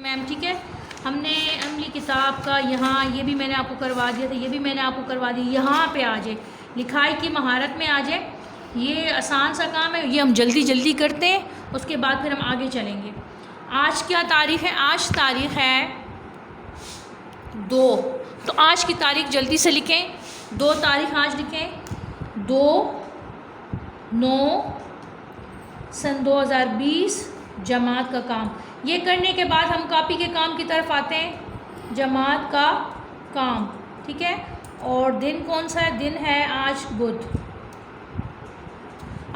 Ma'am ठीक है। हमने अमली किताब का यहाँ ये भी मैंने आपको करवा दिया था, ये भी मैंने आपको करवा दिया। यहाँ पे आ जाए, लिखाई की महारत में आ जाए। ये आसान सा काम है, ये हम जल्दी जल्दी करते हैं, उसके बाद फिर हम आगे चलेंगे। आज क्या तारीख़ है? आज तारीख़ है 2। तो आज की तारीख़ जल्दी से लिखें। 2 तारीख़ आज लिखें, 2/9/2020। जमात का काम, ये करने के बाद हम कॉपी के काम की तरफ आते हैं। जमात का काम, ठीक है। और दिन कौन सा है? दिन है आज बुध।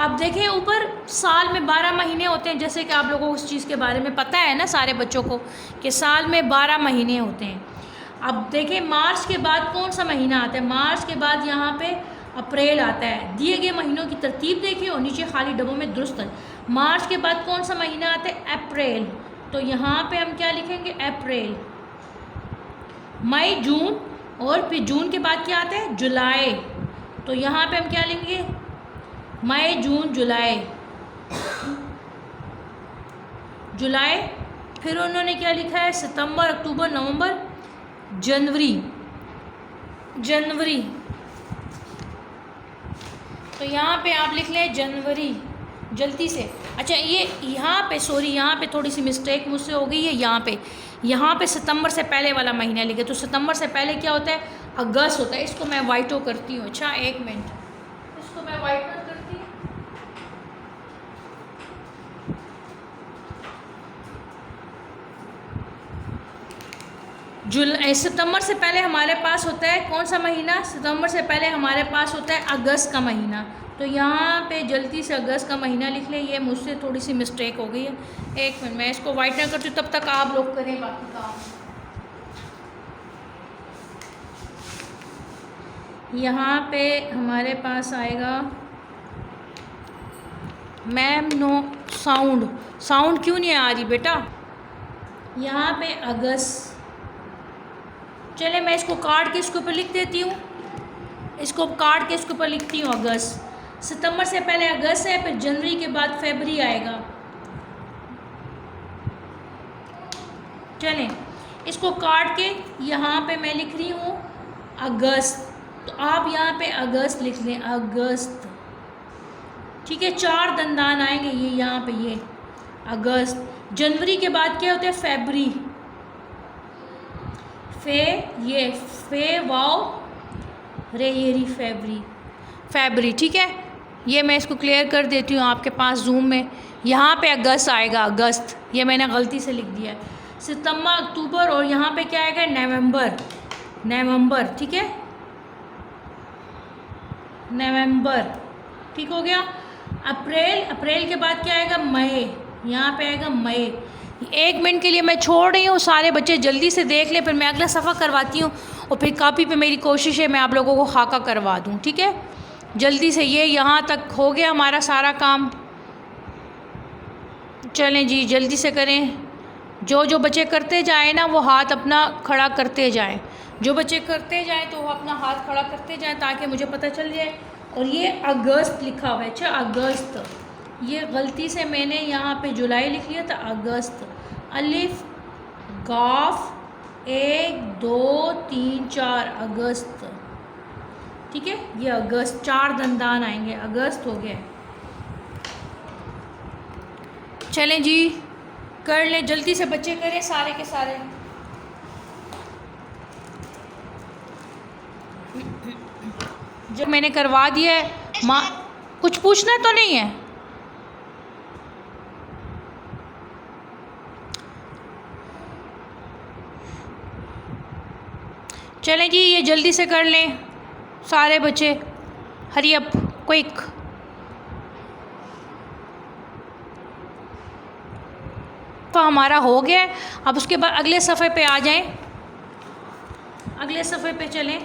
अब देखें ऊपर, साल में 12 महीने होते हैं, जैसे कि आप लोगों को उस चीज़ के बारे में पता है ना, सारे बच्चों को, कि साल में 12 महीने होते हैं। अब देखें मार्च के बाद कौन सा महीना आता है? मार्च के बाद यहाँ पे अप्रैल आता है। दिए गए महीनों की तरतीब देखिए और नीचे खाली डब्बों में दुरुस्त है। मार्च के बाद कौन सा महीना आता है? अप्रैल। तो यहाँ पे हम क्या लिखेंगे? अप्रैल। मई, जून, और फिर जून के बाद क्या आता है? जुलाई। तो यहाँ पे हम क्या लेंगे? मई, जून, जुलाई। जुलाई। फिर उन्होंने क्या लिखा है? सितंबर, अक्टूबर, नवंबर, जनवरी। जनवरी। तो यहाँ पे आप लिख लें जनवरी जल्दी से। अच्छा, ये यहाँ पे सॉरी, यहाँ पे थोड़ी सी मिस्टेक मुझसे हो गई है। यहाँ पे सितंबर से पहले वाला महीना लिखे, तो सितंबर से पहले क्या होता है? अगस्त होता है। इसको मैं वाइट आउट करती हूँ। अच्छा, एक मिनट, इसको मैं वाइट आउट करती हूँ। सितंबर से पहले हमारे पास होता है कौन सा महीना? सितंबर से पहले हमारे पास होता है अगस्त का महीना। तो यहाँ पे जल्दी से अगस्त का महीना लिख लें। ये मुझसे थोड़ी सी मिस्टेक हो गई है। एक मिनट, मैं इसको वाइट ना करती हूँ, तब तक आप लोग करें बाकी काम। यहाँ पे हमारे पास आएगा मैम, नो साउंड क्यों नहीं आ रही बेटा? यहाँ पे अगस्त। चले मैं इसको काट के इसके ऊपर लिख देती हूँ। इसको काट के इसके ऊपर लिखती हूँ अगस्त। सितंबर से पहले अगस्त है, फिर जनवरी के बाद फरवरी आएगा। चलें, इसको काट के यहाँ पे मैं लिख रही हूँ अगस्त। तो आप यहाँ पे अगस्त लिख लें, अगस्त, ठीक है। 4 दंदान आएंगे ये यहाँ पे, ये अगस्त। जनवरी के बाद क्या होता है? फरवरी। फे वाओ रे येरी, फरवरी, ठीक है। ये मैं इसको क्लियर कर देती हूँ आपके पास जूम में। यहाँ पे अगस्त आएगा, अगस्त, ये मैंने गलती से लिख दिया है। सितंबर, अक्टूबर, और यहाँ पे क्या आएगा? नवंबर, ठीक है, नवंबर, ठीक हो गया। अप्रैल के बाद क्या आएगा? मई, यहाँ पे आएगा मई। 1 मिनट के लिए मैं छोड़ रही हूँ, सारे बच्चे जल्दी से देख लें, फिर मैं अगला सफ़ा करवाती हूँ और फिर कॉपी पे मेरी कोशिश है मैं आप लोगों को खाका करवा दूँ, ठीक है। जल्दी से, ये यहाँ तक हो गया हमारा सारा काम। चलें जी, जल्दी से करें। जो बच्चे करते जाएँ ना, वो हाथ अपना खड़ा करते जाएँ। जो बच्चे करते जाएँ तो वो अपना हाथ खड़ा करते जाएँ, ताकि मुझे पता चल जाए। और ये अगस्त लिखा हुआ है। अच्छा, अगस्त, ये गलती से मैंने यहाँ पे जुलाई लिख लिया था, अगस्त। अलिफ गाफ 1 2 3 4 अगस्त, ठीक है। ये अगस्त, 4 दंदान आएंगे, अगस्त हो गया। चलें जी, कर लें, जल्दी से बच्चे करें सारे के सारे। जब मैंने करवा दिया है, माँ कुछ पूछना तो नहीं है? चलें जी, ये जल्दी से कर लें सारे बच्चे, हरी अप, क्विक। तो हमारा हो गया। अब उसके बाद अगले सफ़े पे आ जाएं। अगले सफ़े पे चलें।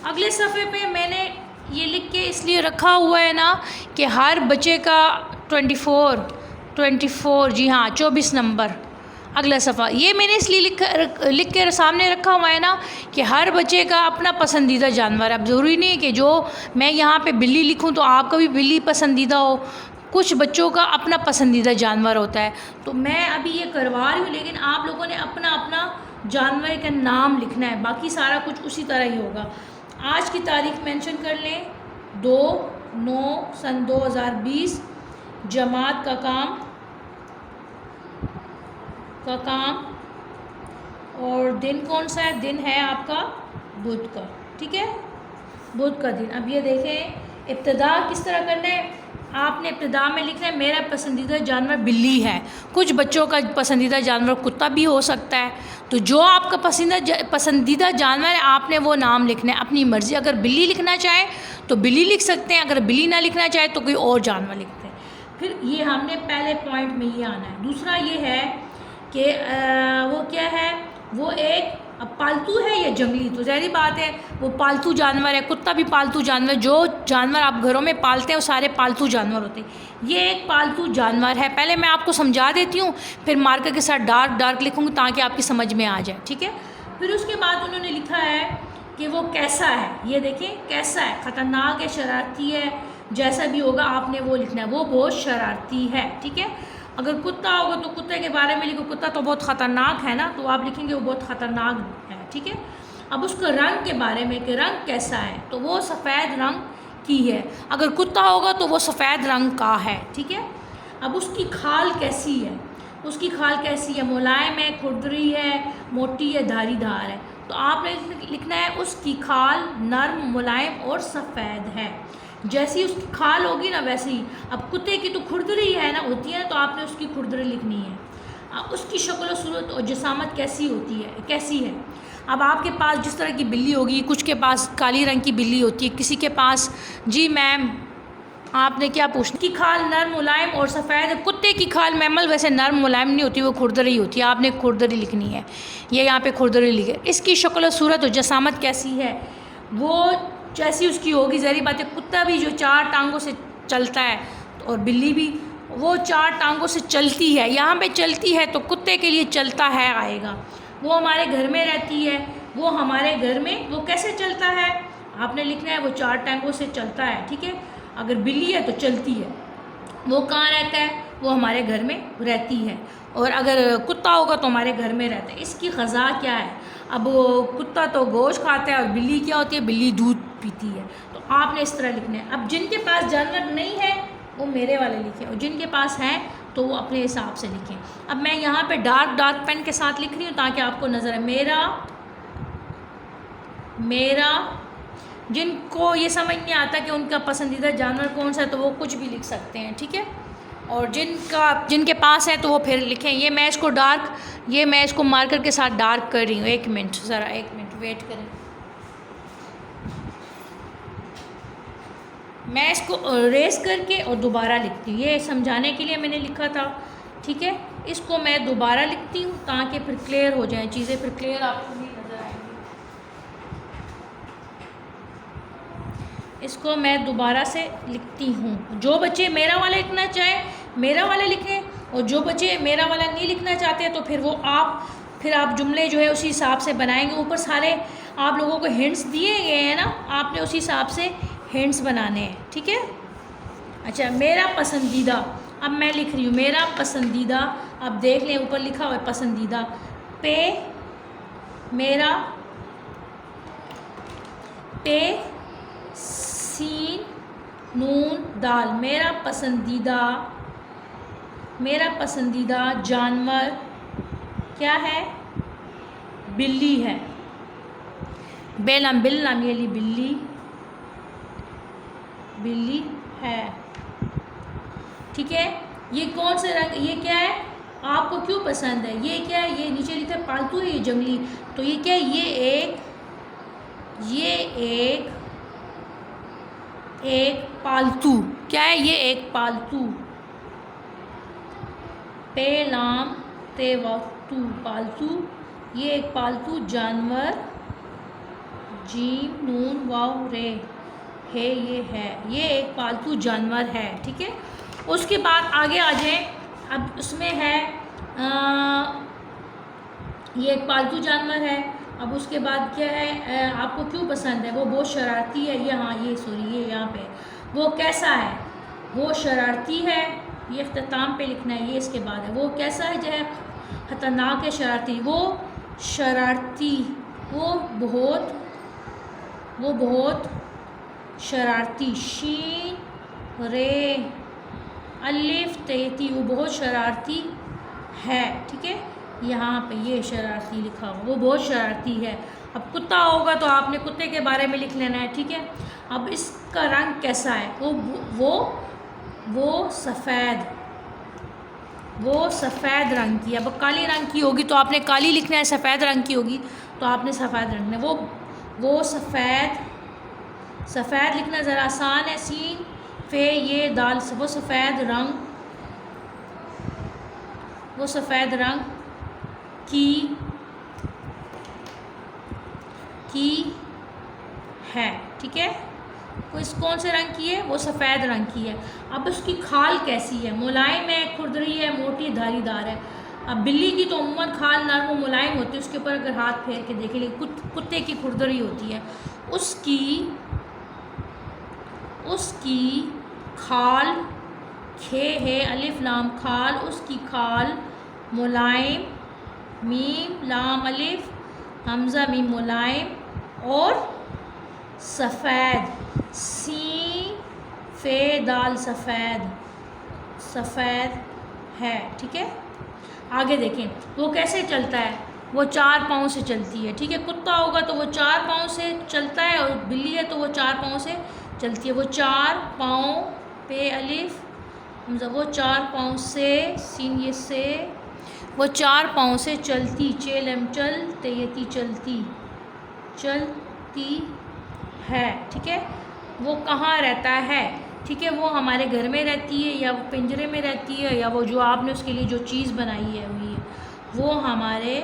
अगले सफ़े पे मैंने ये लिख के इसलिए रखा हुआ है ना कि हर बच्चे का 24 जी हाँ 24 नंबर अगला सफ़ा। ये मैंने इसलिए लिख के सामने रखा हुआ है ना कि हर बच्चे का अपना पसंदीदा जानवर। अब ज़रूरी नहीं है कि जो मैं यहाँ पे बिल्ली लिखूँ तो आपका भी बिल्ली पसंदीदा हो। कुछ बच्चों का अपना पसंदीदा जानवर होता है। तो मैं अभी ये करवा रही हूँ, लेकिन आप लोगों ने अपना अपना जानवर का नाम लिखना है, बाकी सारा कुछ उसी तरह ही होगा। आज की तारीख मेंशन कर लें, 2/9/2020। जमात का काम और दिन कौन सा है? दिन है आपका बुध का, ठीक है, बुध का दिन। अब ये देखें इब्तिदा किस तरह करना है। आपने इब्तिदा में लिखना है मेरा पसंदीदा जानवर बिल्ली है। कुछ बच्चों का पसंदीदा जानवर कुत्ता भी हो सकता है। तो जो आपका पसंदीदा जानवर है आपने वो नाम लिखना है अपनी मर्ज़ी। अगर बिल्ली लिखना चाहे तो बिल्ली लिख सकते हैं, अगर बिल्ली ना लिखना चाहे तो कोई और जानवर लिखते हैं। फिर ये हमने पहले पॉइंट में ये आना है। दूसरा ये है कि वो क्या है, वो एक अब पालतू है या जंगली, तो ज़ाहिर बात है वो पालतू जानवर है। कुत्ता भी पालतू जानवर, जो जानवर आप घरों में पालते हैं वो सारे पालतू जानवर होते हैं। ये एक पालतू जानवर है। पहले मैं आपको समझा देती हूँ, फिर मार्कर के साथ डार्क लिखूँगी ताकि आपकी समझ में आ जाए, ठीक है। फिर उसके बाद उन्होंने लिखा है कि वो कैसा है। ये देखें कैसा है, ख़तरनाक है, शरारती है, जैसा भी होगा आपने वो लिखना है। वो बहुत शरारती है, ठीक है। अगर कुत्ता होगा तो कुत्ते के बारे में लिखो, कुत्ता तो बहुत ख़तरनाक है ना, तो आप लिखेंगे वो बहुत ख़तरनाक है, ठीक है। अब उसका रंग के बारे में कि रंग कैसा है, तो वो सफ़ेद रंग की है। अगर कुत्ता होगा तो वो सफ़ेद रंग का है, ठीक है। अब उसकी खाल कैसी है, उसकी खाल कैसी है, मुलायम है, खुरदरी है, मोटी है, धारीदार है। तो आपने लिखना है उसकी खाल नर्म, मुलायम और सफ़ेद है। जैसी उसकी खाल होगी ना वैसे ही। अब कुत्ते की तो खुरदरी है ना, होती है, तो आपने उसकी खुरदरी लिखनी है। उसकी शक्ल सूरत और जसामत कैसी है। अब आपके पास जिस तरह की बिल्ली होगी, कुछ के पास काली रंग की बिल्ली होती है, किसी के पास, जी मैम आपने क्या पूछना, की खाल नर्म, मुलायम और सफ़ेद। कुत्ते की खाल मैमल वैसे नर्म मुलायम नहीं होती, वो खुरदरी होती है, आपने खुरदरी लिखनी है। ये यहाँ पे खुरदरी लिखे। इसकी शक्ल सूरत और जसामत कैसी है, वो जैसी उसकी होगी। ज़ाहिर बात है कुत्ता भी जो 4 टांगों से चलता है और बिल्ली भी वो 4 टांगों से चलती है। यहाँ पे चलती है तो कुत्ते के लिए चलता है आएगा। वो हमारे घर में रहती है, वो हमारे घर में वो कैसे चलता है आपने लिखना है, वो 4 टांगों से चलता है, ठीक है। अगर बिल्ली है तो चलती है। वो कहाँ रहता है, वो हमारे घर में रहती है। और अगर कुत्ता होगा तो हमारे घर में रहता है। इसकी ग़िज़ा क्या है, अब वो कुत्ता तो गोश्त खाता है और बिल्ली क्या होती है, बिल्ली दूध पीती है। तो आपने इस तरह लिखना है। अब जिनके पास जानवर नहीं है वो मेरे वाले लिखें, और जिनके पास हैं तो वो अपने हिसाब से लिखें। अब मैं यहाँ पे डार्क पेन के साथ लिख रही हूँ ताकि आपको नज़र है। मेरा जिनको ये समझ नहीं आता कि उनका पसंदीदा जानवर कौन सा है तो वो कुछ भी लिख सकते हैं, ठीक है। और जिनके पास है तो वो फिर लिखें। ये मैं इसको मार्कर के साथ डार्क कर रही हूँ। 1 मिनट ज़रा 1 मिनट वेट करें। मैं इसको रेस करके और दोबारा लिखती हूँ, ये समझाने के लिए मैंने लिखा था, ठीक है। इसको मैं दोबारा लिखती हूँ ताकि फिर क्लियर हो जाए चीज़ें, फिर क्लियर आपको भी नज़र आएंगी। इसको मैं दोबारा से लिखती हूँ। जो बच्चे मेरा वाला लिखना चाहे मेरा वाला लिखें, और जो बच्चे मेरा वाला नहीं लिखना चाहते तो फिर आप जुमले जो है उसी हिसाब से बनाएंगे। ऊपर सारे आप लोगों को हिंट्स दिए गए हैं ना, आपने उसी हिसाब से हिंट्स बनाने हैं, ठीक है। अच्छा, मेरा पसंदीदा, अब मैं लिख रही हूँ मेरा पसंदीदा। अब देख लें ऊपर लिखा हुआ है पसंदीदा, पे सीन नून दाल। मेरा पसंदीदा जानवर क्या है, बिल्ली है। बिल्ली है, ठीक है। ये कौन से रंग, ये क्या है, आपको क्यों पसंद है, ये क्या है, ये नीचे लिखा है पालतू है, ये जंगली। तो ये क्या है, एक पालतू, क्या है, ये एक पालतू, पेलाम ते वक्तू पालतू, ये एक पालतू जानवर, जीम नून वाव रे है, ये एक पालतू जानवर है, ठीक है। उसके बाद आगे आ जाए। अब उसमें है ये एक पालतू जानवर है। अब उसके बाद क्या है, आपको क्यों पसंद है, वो बहुत शरारती है, ये हाँ ये सॉरी ये यहाँ पे, वो कैसा है, वो शरारती है, ये इख्तिताम पे लिखना है, ये इसके बाद है। वो कैसा है जो है ख़तरनाक है, शरारती, वो शरारती, वो बहुत शरारती, शीन रे अलिफ तेती, वो बहुत शरारती है, ठीक है। यहाँ पे ये शरारती लिखा हुआ, वो बहुत शरारती है। अब कुत्ता होगा तो आपने कुत्ते के बारे में लिख लेना है, ठीक है। अब इसका रंग कैसा है, वो सफ़ेद रंग की। अब काली रंग की होगी तो आपने काली लिखना है, सफ़ेद रंग की होगी तो आपने सफ़ेद रंग है। वो सफ़ेद लिखना ज़रा आसान है, सीन फे ये दाल, वो सफ़ेद रंग की है, ठीक है। कौन से रंग की है, वो सफ़ेद रंग की है। अब उसकी खाल कैसी है, मुलायम है, खुरदरी है, मोटी धारीदार है। अब बिल्ली की तो उम्मन खाल नरम मुलायम होती है, उसके ऊपर अगर हाथ फेर के देखें, लेकिन कुत्ते की खुरदरी होती है। उसकी खाल, खे है अलिफ लाम खाल, उसकी खाल मुलायम, मीम लाम अलिफ हमज़ा मीम मुलायम और सफ़ेद, सीन फे दाल सफ़ेद है, ठीक है। आगे देखें वो कैसे चलता है, वो 4 पाँव से चलती है, ठीक है। कुत्ता होगा तो वो 4 पाँव से चलता है और बिल्ली है तो वो 4 पाँव से चलती है। वो 4 पाँव पे अलिफ हमज़ा, वो 4 पाँव से, सीन ये से, वो 4 पाँव से चलती, चेलम चलते यती चलती है, ठीक है। वो कहाँ रहता है, ठीक है। वो हमारे घर में रहती है या वो पिंजरे में रहती है, या वो जो आपने उसके लिए जो चीज़ बनाई है हुई है वो हमारे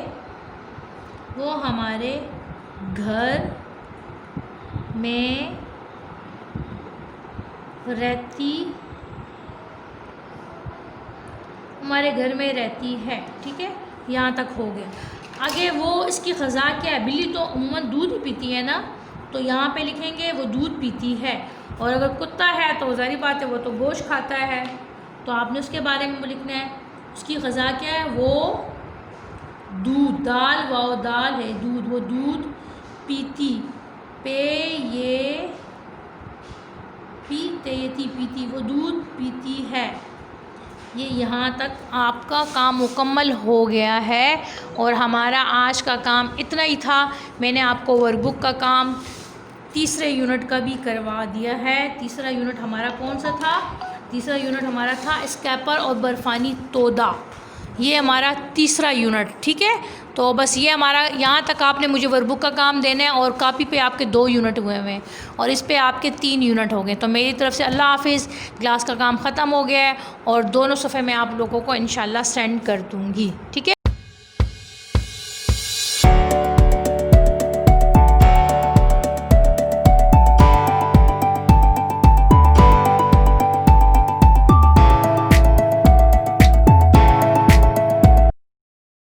घर में रहती है, ठीक है। यहाँ तक हो गया। आगे वो इसकी ग़िज़ा क्या है, बिल्ली तो उम्मन दूध ही पीती है ना, तो यहाँ पे लिखेंगे वो दूध पीती है। और अगर कुत्ता है तो ज़ाहिर बात है वो तो गोश्त खाता है, तो आपने उसके बारे में लिखना है। उसकी ग़िज़ा क्या है, वो दूध, दाल वाओ दाल है दूध, वो दूध पीती, पे ये पीते यती पीती, वो दूध पीती है। ये यहाँ तक आपका काम मुकम्मल हो गया है और हमारा आज का काम इतना ही था। मैंने आपको वर्कबुक का काम तीसरे यूनिट का भी करवा दिया है। तीसरा यूनिट हमारा कौन सा था, तीसरा यूनिट हमारा था स्कैपर और बर्फ़ानी तोदा, ये हमारा तीसरा यूनिट, ठीक है। तो बस ये हमारा, यहाँ तक आपने मुझे वर्कबुक का काम देना है और कापी पे आपके 2 यूनिट हुए हैं और इस पे आपके 3 यूनिट हो गए। तो मेरी तरफ से अल्लाह हाफिज़। क्लास का काम ख़त्म हो गया है और दोनों सफ़े मैं आप लोगों को इंशाल्लाह सेंड कर दूँगी, ठीक है।